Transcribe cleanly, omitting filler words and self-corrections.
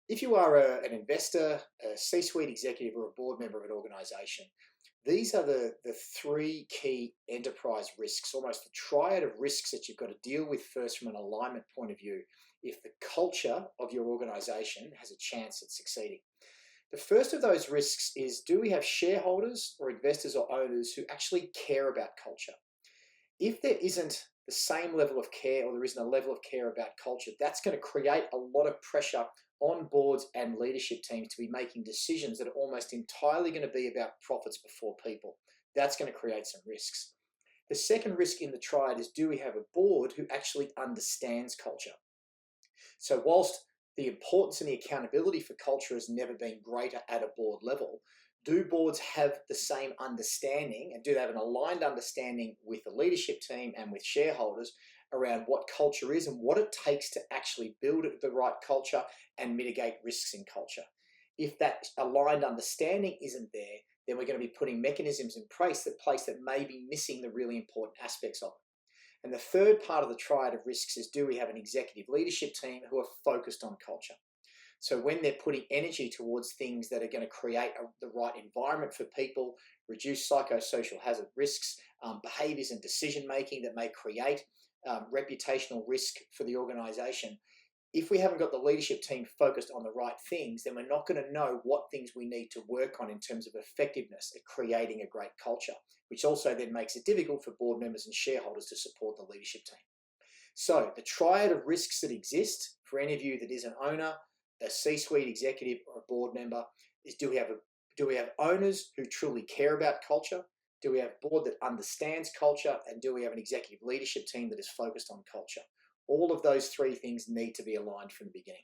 If you are an investor, a C-suite executive, or a board member of an organization, these are the three key enterprise risks, almost the triad of risks that you've got to deal with first from an alignment point of view if the culture of your organization has a chance at succeeding. The first of those risks is, do we have shareholders or investors or owners who actually care about culture? If there isn't the same level of care, or there isn't a level of care about culture, that's going to create a lot of pressure on boards and leadership teams to be making decisions that are almost entirely going to be about profits before people. That's going to create some risks. The second risk in the triad is, do we have a board who actually understands culture? So whilst the importance and the accountability for culture has never been greater at a board level, do boards have the same understanding, and do they have an aligned understanding with the leadership team and with shareholders around what culture is and what it takes to actually build the right culture and mitigate risks in culture? If that aligned understanding isn't there, then we're going to be putting mechanisms in place that may be missing the really important aspects of it. And the third part of the triad of risks is, do we have an executive leadership team who are focused on culture? So when they're putting energy towards things that are going to create the right environment for people, reduce psychosocial hazard risks, behaviors and decision making that may create reputational risk for the organization, if we haven't got the leadership team focused on the right things, then we're not going to know what things we need to work on in terms of effectiveness at creating a great culture, which also then makes it difficult for board members and shareholders to support the leadership team. So the triad of risks that exist for any of you that is an owner, a C-suite executive, or a board member is, do we have owners who truly care about culture? Do we have a board that understands culture? And do we have an executive leadership team that is focused on culture? All of those three things need to be aligned from the beginning.